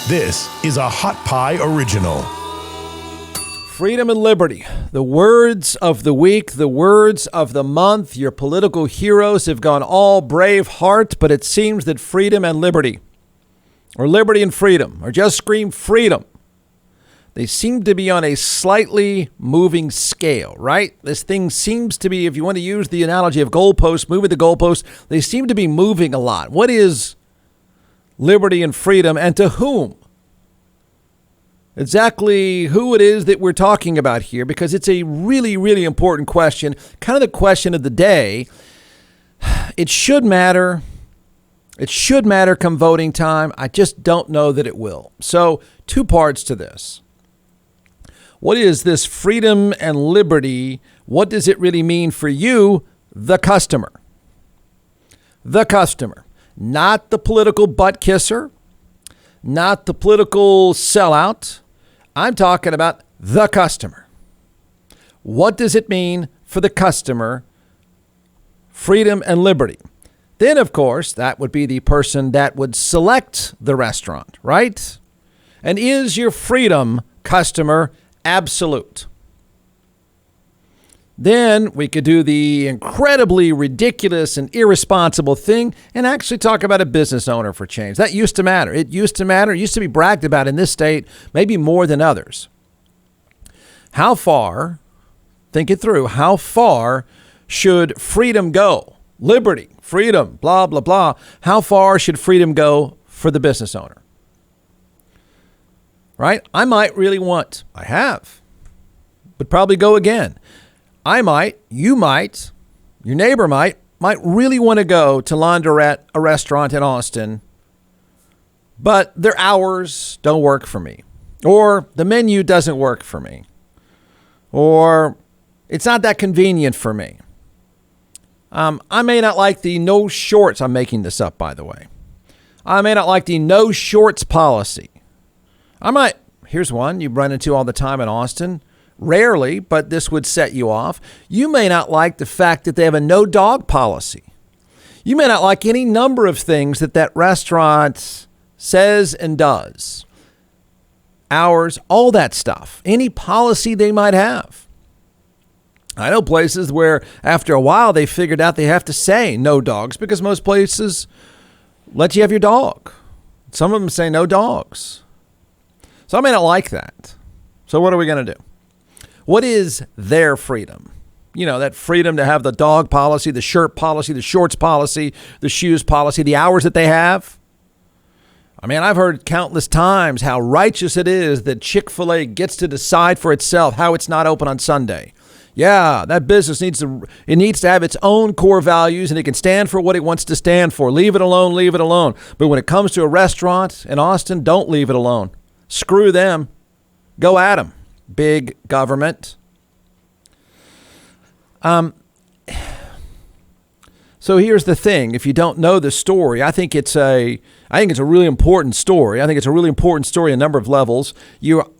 This is a Hot Pie Original. Freedom and liberty, the words of the week, the words of the month. Your political heroes have gone all brave heart, but it seems that freedom and liberty, or liberty and freedom, or just scream freedom, they seem to be on a slightly moving scale, right? This thing seems to be, if you want to use the analogy of goalposts, moving the goalposts, they seem to be moving a lot. What is liberty and freedom, and to whom? Exactly who it is that we're talking about here, because it's a really, really important question, kind of the question of the day. It should matter. It should matter come voting time. I just don't know that it will. So, two parts to this. What is this freedom and liberty? What does it really mean for you, the customer? The customer, not the political butt kisser, not the political sellout. I'm talking about the customer. What does it mean for the customer? Freedom and liberty. Then, of course, that would be the person that would select the restaurant, right? And is your freedom, customer, absolute? Then we could do the incredibly ridiculous and irresponsible thing and actually talk about a business owner for change. That used to matter. It used to matter. It used to be bragged about in this state, maybe more than others. How far, think it through, how far should freedom go? Liberty, freedom, blah, blah, blah. How far should freedom go for the business owner? Right? I might really want, I have, but probably go again. I might, you might, your neighbor might really want to go to Laundrette, a restaurant in Austin, but their hours don't work for me, or the menu doesn't work for me, or it's not that convenient for me. I may not like the no shorts. I'm making this up, by the way. I may not like the no shorts policy. Here's one you run into all the time in Austin. Rarely, but this would set you off. You may not like the fact that they have a no dog policy. You may not like any number of things that restaurant says and does. Hours, all that stuff. Any policy they might have. I know places where after a while they figured out they have to say no dogs because most places let you have your dog. Some of them say no dogs. So I may not like that. So what are we going to do? What is their freedom? You know, that freedom to have the dog policy, the shirt policy, the shorts policy, the shoes policy, the hours that they have. I mean, I've heard countless times how righteous it is that Chick-fil-A gets to decide for itself how it's not open on Sunday. Yeah, that business needs to have its own core values and it can stand for what it wants to stand for. Leave it alone, leave it alone. But when it comes to a restaurant in Austin, don't leave it alone. Screw them. Go at them. Big government. So here's the thing. If you don't know the story, I think it's a really important story. I think it's a really important story on a number of levels.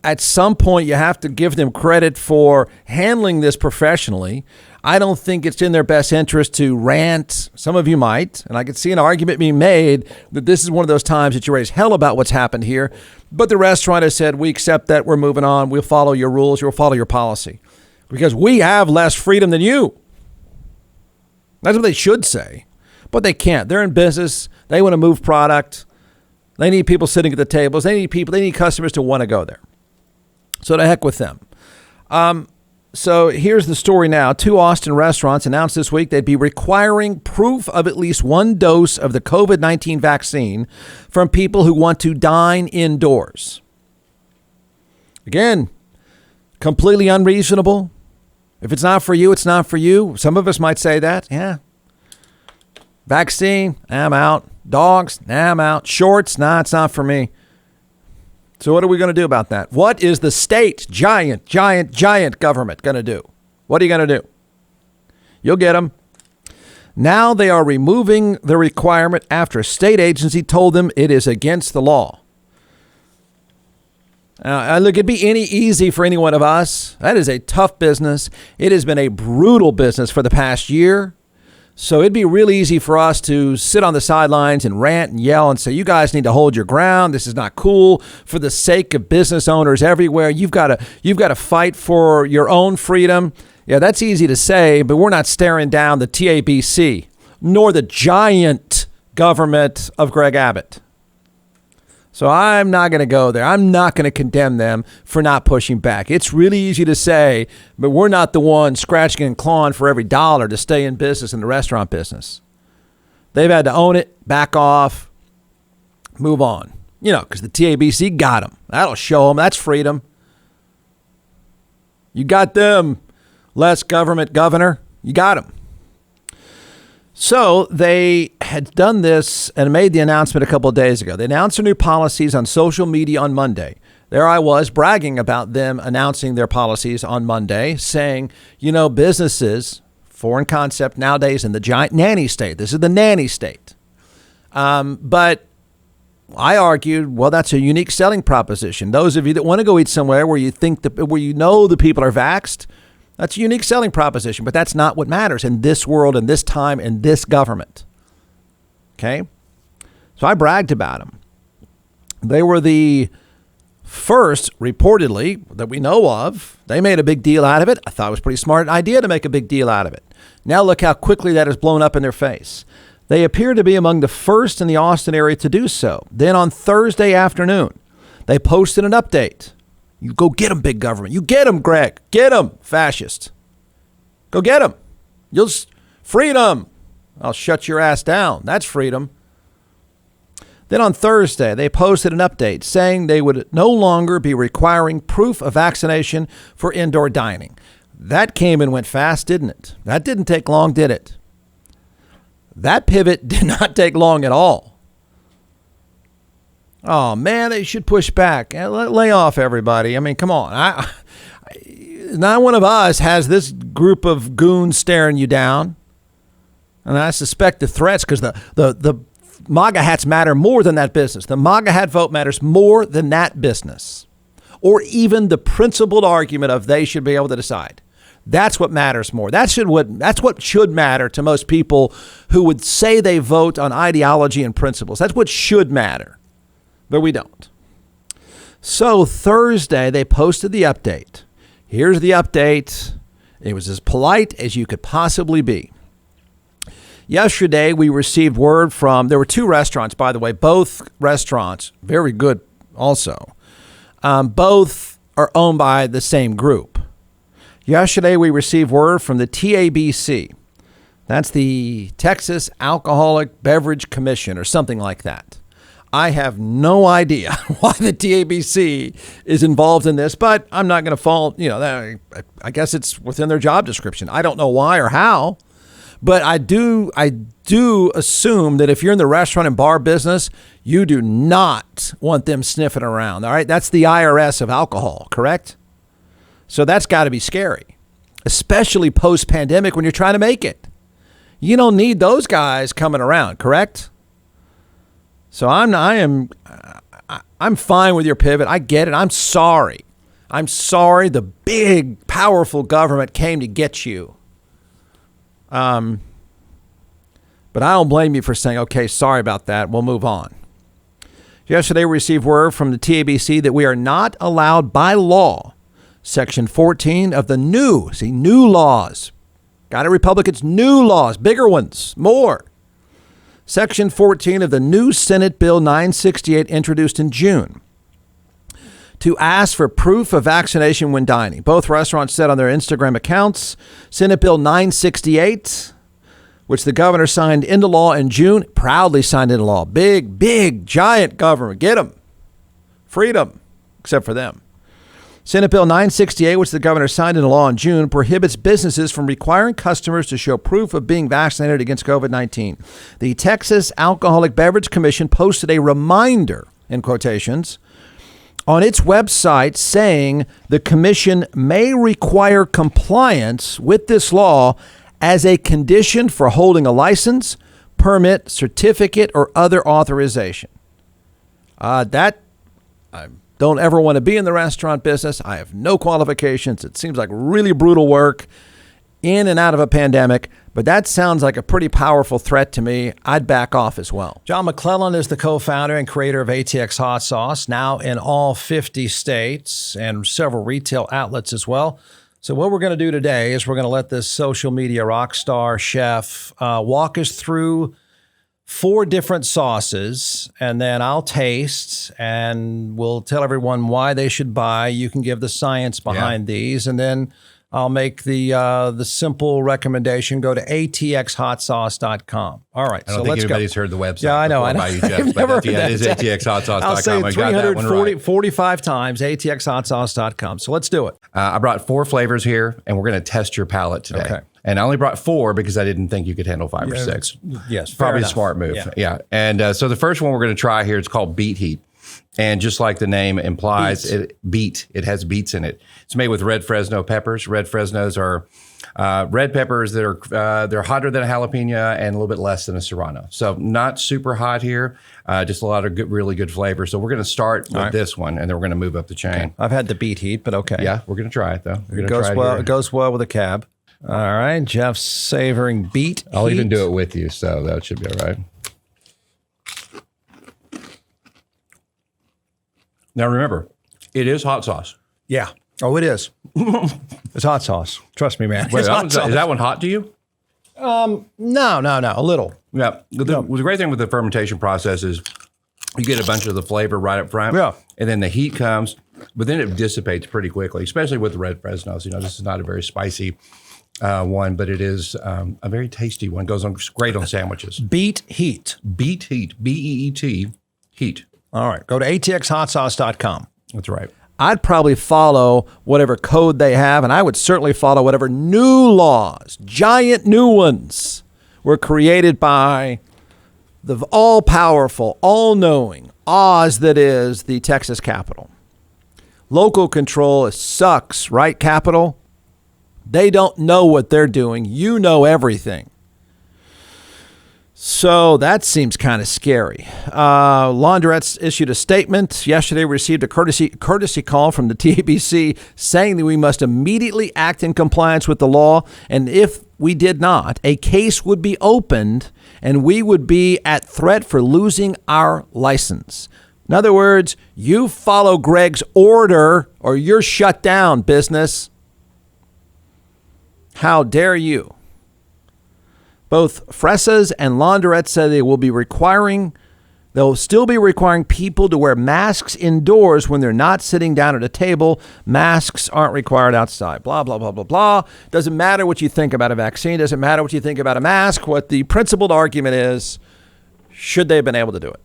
At some point, you have to give them credit for handling this professionally. I don't think it's in their best interest to rant. Some of you might, and I could see an argument being made that this is one of those times that you raise hell about what's happened here. But the restaurant has said, we accept that, we're moving on, we'll follow your rules, you'll follow your policy. Because we have less freedom than you. That's what they should say. But they can't. They're in business. They want to move product. They need people sitting at the tables. They need customers to want to go there. So to heck with them. So here's the story now. 2 Austin restaurants announced this week they'd be requiring proof of at least 1 dose of the COVID-19 vaccine from people who want to dine indoors. Again, completely unreasonable. If it's not for you, it's not for you. Some of us might say that. Yeah. Vaccine, I'm out. Dogs, I'm out. Shorts, it's not for me. So what are we going to do about that? What is the state, giant government going to do? What are you going to do? You'll get them. Now they are removing the requirement after a state agency told them it is against the law. Look, it'd be any easy for any one of us. That is a tough business. It has been a brutal business for the past year. So it'd be really easy for us to sit on the sidelines and rant and yell and say, you guys need to hold your ground. This is not cool. For the sake of business owners everywhere, you've got to fight for your own freedom. Yeah, that's easy to say, but we're not staring down the TABC nor the giant government of Greg Abbott. So I'm not going to go there. I'm not going to condemn them for not pushing back. It's really easy to say, but we're not the ones scratching and clawing for every dollar to stay in business in the restaurant business. They've had to own it, back off, move on. Because the TABC got them. That'll show them. That's freedom. You got them, less government governor. You got them. So they had done this and made the announcement a couple of days ago. They announced their new policies on social media on Monday. There I was bragging about them announcing their policies on Monday, saying, businesses, foreign concept nowadays in the giant nanny state. This is the nanny state. But I argued, well, that's a unique selling proposition. Those of you that want to go eat somewhere where you know the people are vaxxed, that's a unique selling proposition, but that's not what matters in this world, in this time, in this government. Okay? So I bragged about them. They were the first, reportedly, that we know of. They made a big deal out of it. I thought it was a pretty smart idea to make a big deal out of it. Now look how quickly that has blown up in their face. They appear to be among the first in the Austin area to do so. Then on Thursday afternoon, they posted an update. You go get them, big government. You get them, Greg. Get them, fascist. Go get them. Freedom. I'll shut your ass down. That's freedom. Then on Thursday, they posted an update saying they would no longer be requiring proof of vaccination for indoor dining. That came and went fast, didn't it? That didn't take long, did it? That pivot did not take long at all. Oh, man, they should push back. Lay off, everybody. I mean, come on. Not one of us has this group of goons staring you down. And I suspect the threats, because the MAGA hats matter more than that business. The MAGA hat vote matters more than that business. Or even the principled argument of they should be able to decide. That's what matters more. That's what should matter to most people who would say they vote on ideology and principles. That's what should matter. But we don't. So Thursday, they posted the update. Here's the update. It was as polite as you could possibly be. Yesterday, we received word there were two restaurants, by the way, both restaurants, very good also. Both are owned by the same group. Yesterday, we received word from the TABC. That's the Texas Alcoholic Beverage Commission or something like that. I have no idea why the TABC is involved in this, but I'm not going to fault, I guess it's within their job description. I don't know why or how, but I do assume that if you're in the restaurant and bar business, you do not want them sniffing around. All right. That's the IRS of alcohol, correct? So that's got to be scary, especially post-pandemic when you're trying to make it. You don't need those guys coming around, correct? So I'm fine with your pivot. I get it. I'm sorry. The big, powerful government came to get you. But I don't blame you for saying, okay, sorry about that. We'll move on. Yesterday, we received word from the TABC that we are not allowed by law, Section 14 of the new laws. Got it, Republicans, new laws, bigger ones, more. Section 14 of the new Senate Bill 968 introduced in June to ask for proof of vaccination when dining. Both restaurants said on their Instagram accounts, Senate Bill 968, which the governor signed into law in June, proudly signed into law. Big, giant government. Get them. Freedom, except for them. Senate Bill 968, which the governor signed into law in June, prohibits businesses from requiring customers to show proof of being vaccinated against COVID-19. The Texas Alcoholic Beverage Commission posted a reminder, in quotations, on its website saying the commission may require compliance with this law as a condition for holding a license, permit, certificate, or other authorization. Don't ever want to be in the restaurant business. I have no qualifications. It seems like really brutal work. in and out of a pandemic, but that sounds like a pretty powerful threat to me. I'd back off as well. John McClellan is the co-founder and creator of ATX Hot Sauce, now in all 50 states and several retail outlets as well. So what we're going to do today is we're going to let this social media rock star chef walk us through 4 different sauces, and then I'll taste and we'll tell everyone why they should buy. You can give the science behind these, and then I'll make the simple recommendation. Go to atxhotsauce.com. All right, I don't think let's anybody's go. heard the website. Yeah, I know. About you, Jeff, but it is atxhotsauce.com. I'll say I got that one right. 345 times, atxhotsauce.com. So let's do it. I brought 4 flavors here, and we're going to test your palate today. Okay. And I only brought 4 because I didn't think you could handle 5 or 6. Yes, probably a smart move. Yeah. And so the first one we're going to try here is called Beet Heat. And just like the name implies, it has beets in it. It's made with red Fresno peppers. Red Fresnos are red peppers that are they're hotter than a jalapeno and a little bit less than a serrano. So not super hot here, just a lot of really good flavor. So we're going to start with this one, and then we're going to move up the chain. Okay. I've had the Beet Heat, but okay. Yeah, we're going to try it though. It goes well with a cab. All right, Jeff's savoring Beet Heat. I'll even do it with you, so that should be all right. Now remember, it is hot sauce. Yeah. Oh, it is. It's hot sauce. Trust me, man. Wait, is that one hot to you? No. A little. Yeah. The great thing with the fermentation process is you get a bunch of the flavor right up front. Yeah. And then the heat comes, but then it dissipates pretty quickly, especially with the red Fresnos. You know, this is not a very spicy one, but it is a very tasty one. Goes on great on sandwiches. Beet Heat. Beet Heat. B-E-E-T. Heat. All right. Go to atxhotsauce.com. That's right. I'd probably follow whatever code they have, and I would certainly follow whatever new laws, giant new ones, were created by the all-powerful, all-knowing Oz that is the Texas Capitol. Local control sucks, right, Capitol? They don't know what they're doing. You know everything. So that seems kind of scary. Laundrettes issued a statement. Yesterday we received a courtesy call from the TABC saying that we must immediately act in compliance with the law. And if we did not, a case would be opened and we would be at threat for losing our license. In other words, you follow Greg's order or you're shut down, business. How dare you? Both Fressas and Laundrettes said they'll still be requiring people to wear masks indoors when they're not sitting down at a table. Masks aren't required outside. Blah, blah, blah, blah, blah. Doesn't matter what you think about a vaccine. Doesn't matter what you think about a mask. What the principled argument is, should they have been able to do it?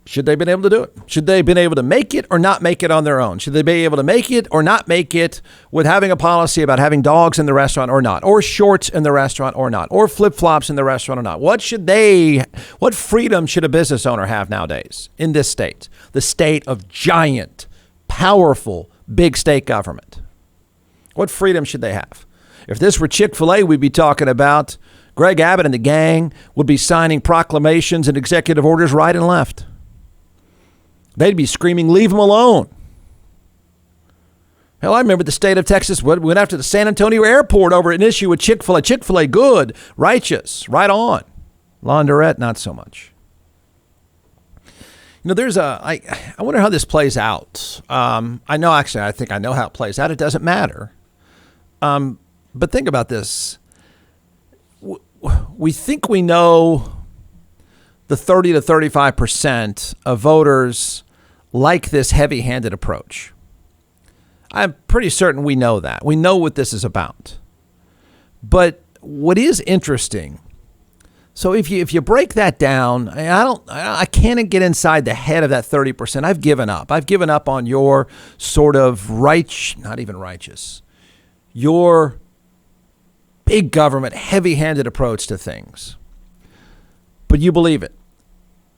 Should they have been able to do it? Should they have been able to make it or not make it on their own? Should they be able to make it or not make it with having a policy about having dogs in the restaurant or not, or shorts in the restaurant or not, or flip-flops in the restaurant or not? What freedom should a business owner have nowadays in this state? The state of giant, powerful, big state government. What freedom should they have? If this were Chick-fil-A, we'd be talking about Greg Abbott and the gang would be signing proclamations and executive orders right and left. They'd be screaming, leave them alone. Hell, I remember the state of Texas went after the San Antonio airport over an issue with Chick-fil-A. Chick-fil-A, good, righteous, right on. Laundrette, not so much. You know, I wonder how this plays out. I think I know how it plays out. It doesn't matter. But think about this. We think we know the 30 to 35% of voters like this heavy-handed approach. I'm pretty certain we know that. We know what this is about. But what is interesting, so if you break that down, I can't get inside the head of that 30%. I've given up. I've given up on your sort of not even righteous, your big government, heavy-handed approach to things. But you believe it.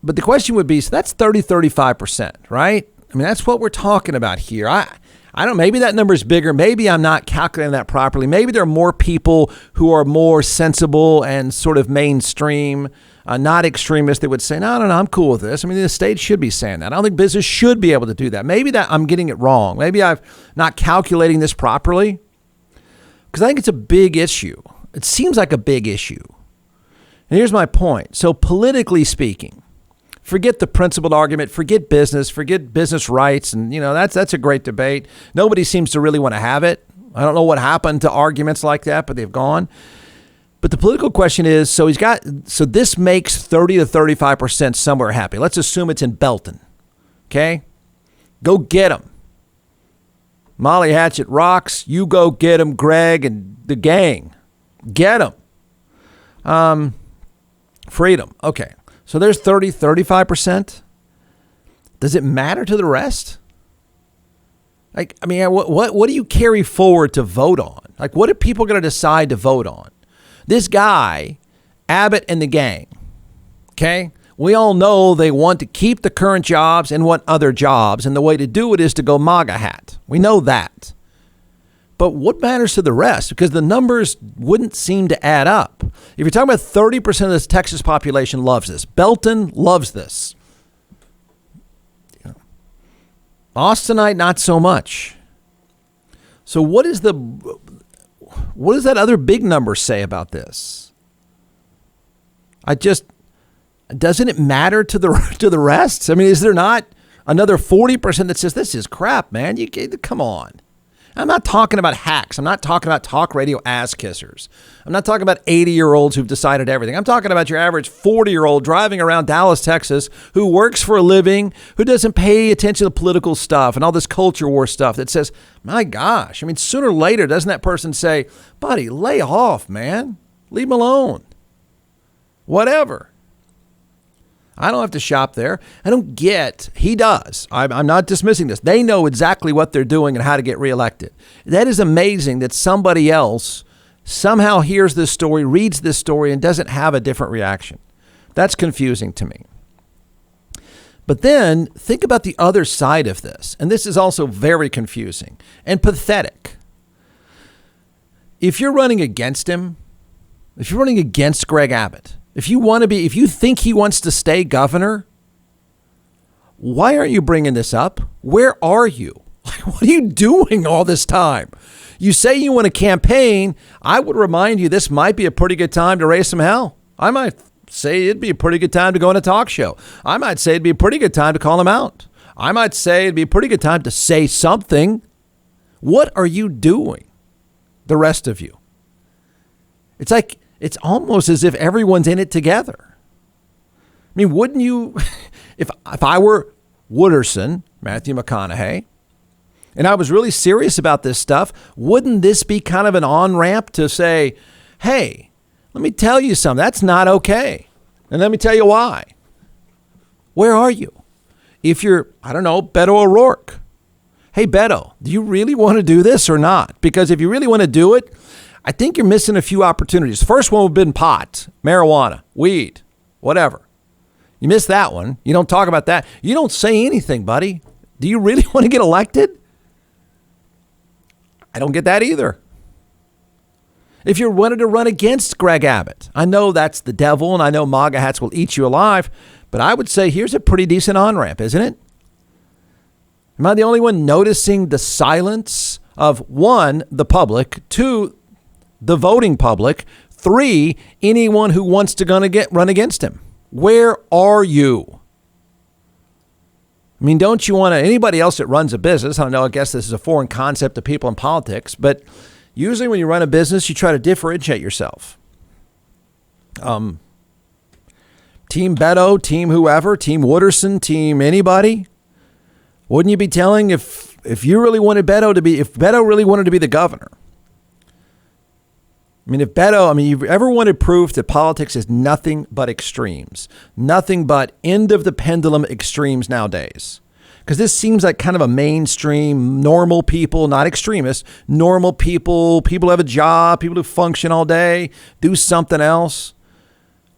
But the question would be, so that's 30, 35%, right? I mean, that's what we're talking about here. I don't, maybe that number is bigger. Maybe I'm not calculating that properly. Maybe there are more people who are more sensible and sort of mainstream, not extremists that would say, no, I'm cool with this. I mean, the state should be saying that. I don't think business should be able to do that. Maybe that I'm getting it wrong. Maybe I'm not calculating this properly. because I think it's a big issue. It seems like a big issue. And here's my point. So politically speaking, forget the principled argument, forget business rights. And, that's a great debate. Nobody seems to really want to have it. I don't know what happened to arguments like that, but they've gone. But the political question is, so this makes 30 to 35% somewhere happy. Let's assume it's in Belton. Okay? Go get them. Molly Hatchet rocks. You go get them, Greg and the gang. Get them. Freedom. Okay. So there's 30, 35%. Does it matter to the rest? What do you carry forward to vote on? What are people going to decide to vote on? This guy, Abbott and the gang. Okay. We all know they want to keep the current jobs and want other jobs. And the way to do it is to go MAGA hat. We know that. But what matters to the rest? Because the numbers wouldn't seem to add up. If you're talking about 30% of this Texas population loves this. Belton loves this. Austinite, not so much. So what does that other big number say about this? Doesn't it matter to the rest? I mean, is there not another 40% that says this is crap, man? Come on. I'm not talking about hacks. I'm not talking about talk radio ass kissers. I'm not talking about 80-year-olds who've decided everything. I'm talking about your average 40-year-old driving around Dallas, Texas, who works for a living, who doesn't pay attention to political stuff and all this culture war stuff that says, my gosh, I mean, sooner or later, doesn't that person say, buddy, lay off, man. Leave him alone. Whatever. I don't have to shop there. I don't get, he does. I'm not dismissing this. They know exactly what they're doing and how to get reelected. That is amazing that somebody else somehow hears this story, reads this story, and doesn't have a different reaction. That's confusing to me. But then think about the other side of this. And this is also very confusing and pathetic. If you're running against him, if you're running against Greg Abbott, if you think he wants to stay governor, why aren't you bringing this up? Where are you? What are you doing all this time? You say you want to campaign. I would remind you this might be a pretty good time to raise some hell. I might say it'd be a pretty good time to go on a talk show. I might say it'd be a pretty good time to call him out. I might say it'd be a pretty good time to say something. What are you doing? The rest of you. It's almost as if everyone's in it together. I mean, wouldn't you, if I were Wooderson, Matthew McConaughey, and I was really serious about this stuff, wouldn't this be kind of an on-ramp to say, hey, let me tell you something, that's not okay. And let me tell you why. Where are you? If you're, Beto O'Rourke. Hey, Beto, do you really want to do this or not? Because if you really want to do it, I think you're missing a few opportunities. First one would have been pot, marijuana, weed, whatever. You missed that one. You don't talk about that. You don't say anything, buddy. Do you really want to get elected? I don't get that either. If you wanted to run against Greg Abbott, I know that's the devil, and I know MAGA hats will eat you alive, but I would say here's a pretty decent on-ramp, isn't it? Am I the only one noticing the silence of, one, the public, two, the voting public, three, anyone who wants to run against him? Where are you? I mean, don't you want to, anybody else that runs a business, I don't know, I guess this is a foreign concept to people in politics, but usually when you run a business, you try to differentiate yourself. Team Beto, team whoever, team Wooderson, team anybody. Wouldn't you be telling if you really wanted Beto to be, if Beto really wanted to be the governor? I mean, you've ever wanted proof that politics is nothing but extremes, nothing but end of the pendulum extremes nowadays. Because this seems like kind of a mainstream, normal people, not extremists, normal people who have a job, people who function all day, do something else.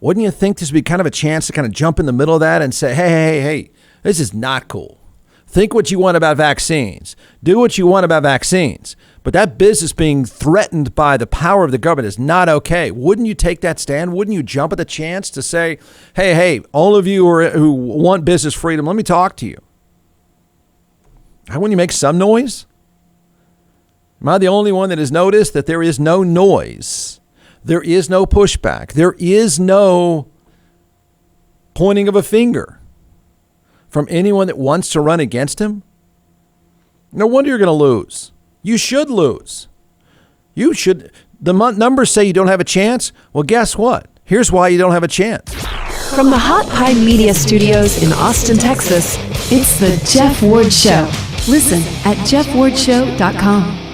Wouldn't you think this would be kind of a chance to kind of jump in the middle of that and say, hey, this is not cool. Think what you want about vaccines. Do what you want about vaccines. But that business being threatened by the power of the government is not okay. Wouldn't you take that stand? Wouldn't you jump at the chance to say, hey, all of you who want business freedom, let me talk to you. Wouldn't you make some noise? Am I the only one that has noticed that there is no noise? There is no pushback. There is no pointing of a finger from anyone that wants to run against him? No wonder you're going to lose. You should lose. You should. The numbers say you don't have a chance. Well, guess what? Here's why you don't have a chance. From the Hot Pie Media Studios in Austin, Texas, it's the Jeff Ward Show. Listen at jeffwardshow.com.